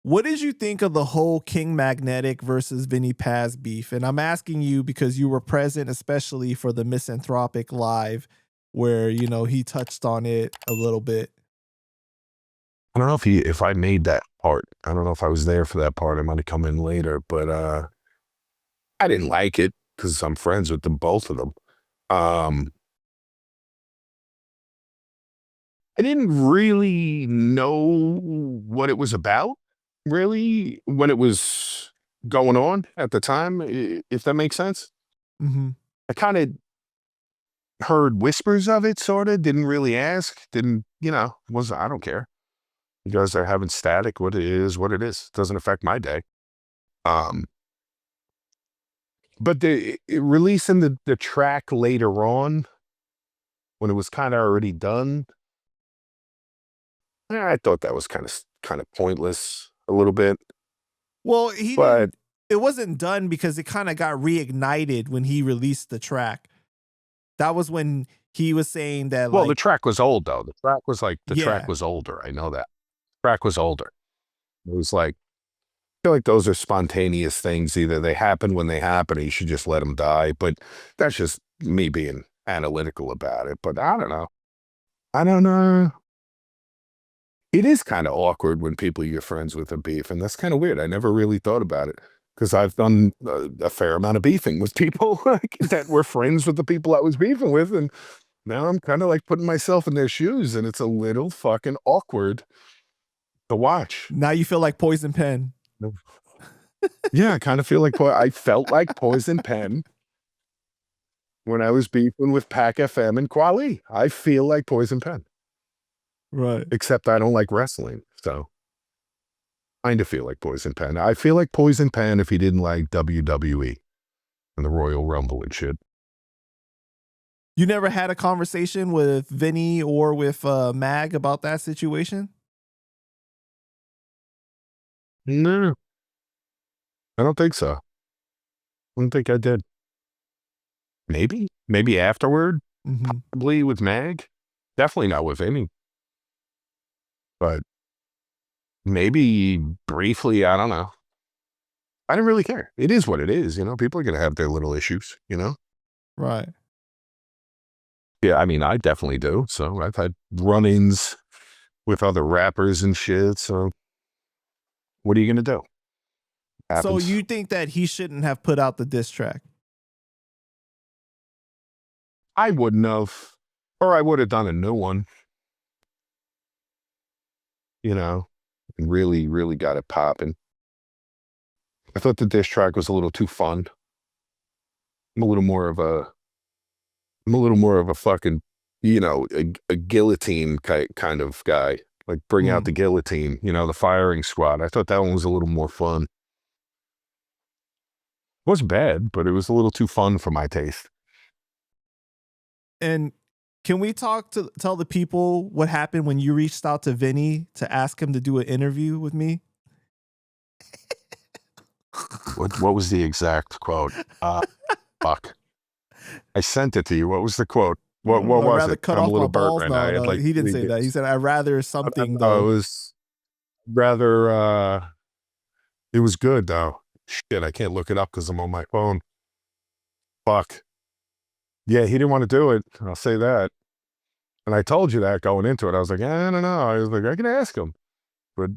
What did you think of the whole King Magnetic versus Vinnie Paz beef? And I'm asking you because you were present, especially for the Misanthropic Live, where he touched on it a little bit. I don't know if I made that part. I don't know if I was there for that part. I might have come in later, but I didn't like it because I'm friends with them, both of them. I didn't really know what it was about, really, when it was going on at the time, if that makes sense. Hmm. I kind of heard whispers of it, sort of, didn't really ask, I don't care. You guys are having static, what it is, what it is. Doesn't affect my day. Um, but releasing the track later on, when it was kind of already done, I thought that was kind of pointless a little bit. Well, he But didn't. It wasn't done because it kind of got reignited when he released the track. That was when he was saying that, well, the like, track was old though. The track yeah, was older. I know that. The track was older. It was like, I feel like those are spontaneous things. Either they happen when they happen, or you should just let them die. But that's just me being analytical about it. But I don't know. I don't know. It is kind of awkward when people you're friends with are beef, and that's kind of weird. I never really thought about it because I've done a fair amount of beefing with people like, that were friends with the people I was beefing with, and now I'm kind of like putting myself in their shoes, and it's a little fucking awkward to watch. now you feel like Poison Pen. Yeah, I kind of feel like I felt like Poison Pen when I was beefing with Pac FM and Quali. I feel like Poison Pen, Right. except I don't like wrestling, so kind of feel like Poison Pen. I feel like Poison Pen if he didn't like WWE and the Royal Rumble and shit. You never had a conversation with Vinny or with Mag about that situation? No, I don't think so. I don't think I did. Maybe afterward, Hmm. probably with Mag. Definitely not with Amy, but maybe briefly. I don't know. I didn't really care. It is what it is. People are going to have their little issues. Right. Yeah, I mean, I definitely do. So I've had run-ins with other rappers and shit. So what are you going to do? So Happens. you think that he shouldn't have put out the diss track? I wouldn't have, or I would have done a new one, and really, really got it popping. I thought the diss track was a little too fun. I'm a little more of a, I'm a little more of a fucking, a guillotine kind of guy. Like bring out Mm. the guillotine, the firing squad. I thought that one was a little more fun. It wasn't bad, but it was a little too fun for my taste. And can we tell the people what happened when you reached out to Vinny to ask him to do an interview with me? What was the exact quote? Fuck. I sent it to you. What was the quote? What I'd was rather it? cut I'm a off my little burnt balls. right now. No, I had no, like he didn't 3 say that. He bits. said, I'd rather No, something no, it though. was rather it was good though. Shit, I can't look it up because I'm on my phone. Fuck. Yeah, he didn't want to do it. I'll say that. And I told you that going into it. I was like, I don't know. I was like, I can ask him. But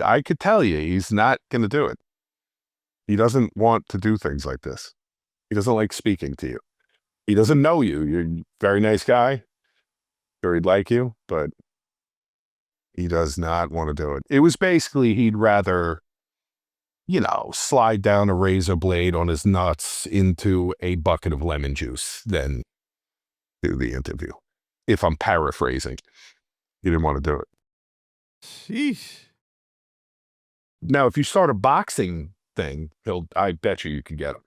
I could tell you he's not gonna do it. He doesn't want to do things like this. He doesn't like speaking to you. He doesn't know you. You're a very nice guy. Sure he'd like you, but he does not want to do it. It was basically he'd rather, slide down a razor blade on his nuts into a bucket of lemon juice than do the interview. If I'm paraphrasing, he didn't want to do it. Sheesh. Now, if you start a boxing thing, I bet you could get him.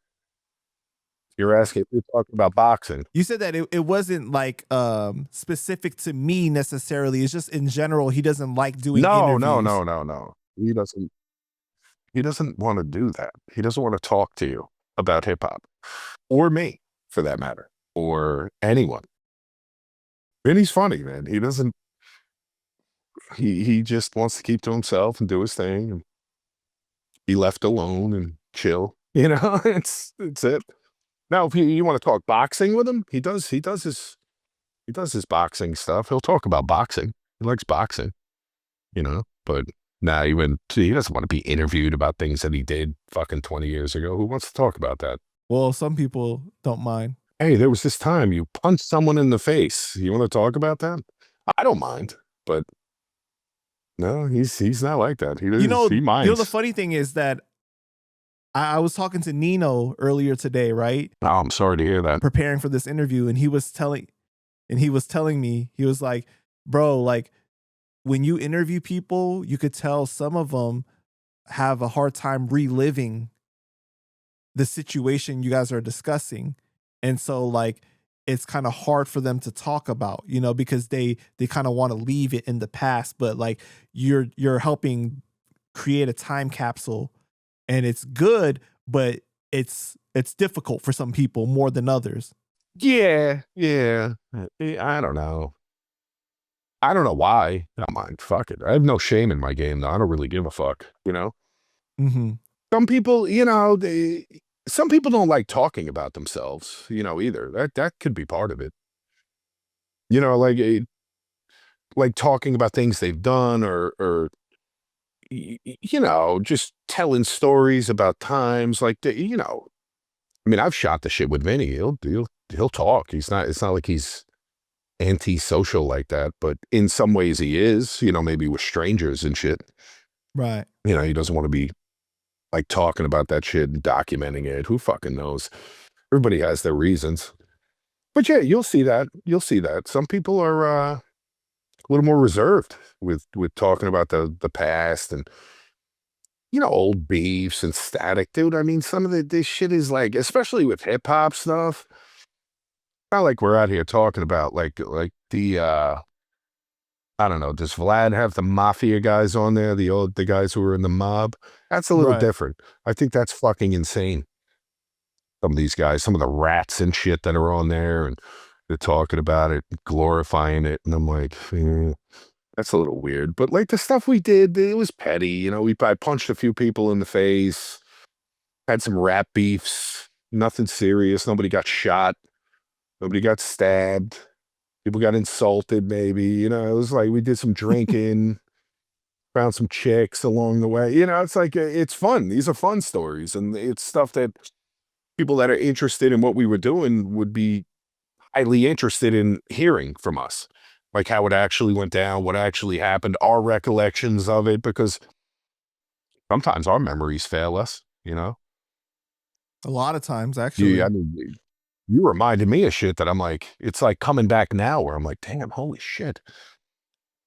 You're asking if you're talking about boxing. You said that it wasn't like specific to me necessarily. It's just in general, he doesn't like doing No, no, interviews. no, no, no. He doesn't want to do that. He doesn't want to talk to you about hip hop or me for that matter or anyone. And he's funny, man. He doesn't, he just wants to keep to himself and do his thing. be left alone and chill. You know, it's it. Now, if you want to talk boxing with him, he does his boxing stuff. He'll talk about boxing. He likes boxing, you know. But nah, he doesn't want to be interviewed about things that he did fucking 20 years ago. Who wants to talk about that? Well, some people don't mind. Hey, there was this time you punched someone in the face. You want to talk about that? I don't mind, but no, he's not like that. He The minds. funny thing is that I was talking to Nino earlier today, right? Oh, I'm sorry to hear that. Preparing for this interview, and he was telling me, he was like, bro, like when you interview people, you could tell some of them have a hard time reliving the situation you guys are discussing. And so like it's kind of hard for them to talk about, you know, because they kind of want to leave it in the past, but like you're helping create a time capsule, and it's good, but it's difficult for some people more than others. Yeah, yeah. I don't know. I don't know why. I don't mind. Fuck it. I have no shame in my game, though. I don't really give a fuck. You know. Mhm. Some people, you know, some people don't like talking about themselves. You know, either that could be part of it. You know, like talking about things they've done, or you know, just telling stories about times like you know. I mean, I've shot the shit with Vinny. He'll talk. He's not. It's not like he's antisocial like that, but in some ways he is, you know, maybe with strangers and shit. Right. You know, he doesn't want to be like talking about that shit and documenting it. Who fucking knows? Everybody has their reasons. But yeah, you'll see that. You'll see that. Some people are a little more reserved with talking about the past and you know, old beefs and static. Dude, I mean, some of this shit is like, especially with hip hop stuff, not like we're out here talking about like the I don't know, does Vlad have the mafia guys on there, the guys who were in the mob? That's a little Right. different. I think that's fucking insane. Some of these guys, some of the rats and shit that are on there, and they're talking about it, glorifying it, and I'm like, that's a little weird. But like the stuff we did, it was petty. You know, I punched a few people in the face, had some rap beefs, nothing serious. Nobody got shot. Nobody got stabbed. People got insulted, maybe. You know, it was like we did some drinking. Found some chicks along the way. You know, it's like, it's fun. These are fun stories, and it's stuff that people that are interested in what we were doing would be highly interested in hearing from us, like how it actually went down, what actually happened, our recollections of it, because sometimes our memories fail us, you know? A lot of times, I actually. mean, you reminded me of shit that I'm like, it's like coming back now where I'm like, damn, holy shit. I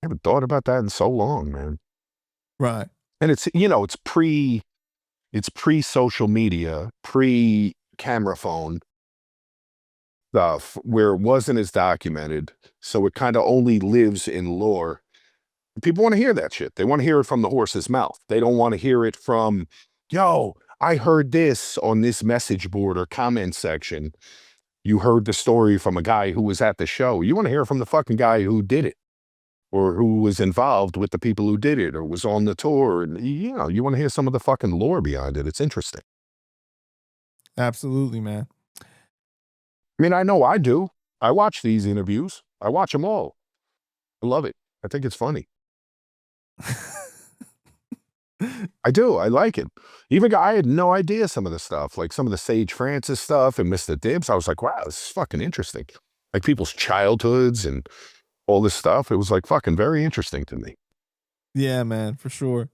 haven't thought about that in so long, man. Right. And it's, you know, it's pre-social media, pre-camera phone stuff where it wasn't as documented, so it kinda only lives in lore. People wanna hear that shit. They wanna hear it from the horse's mouth. They don't wanna hear it from, "Yo, I heard this on this message board or comment section." You heard the story from a guy who was at the show. You wanna hear from the fucking guy who did it, or who was involved with the people who did it, or was on the tour, and, you know, you wanna hear some of the fucking lore behind it. It's interesting. Absolutely, man. I mean, I know I do. I watch these interviews. I watch them all. I love it. I think it's funny. I do. I like it. Even I had no idea some of the stuff, like some of the Sage Francis stuff and Mr. Dibbs. I was like, wow, this is fucking interesting. Like people's childhoods and all this stuff. It was like fucking very interesting to me. Yeah, man, for sure.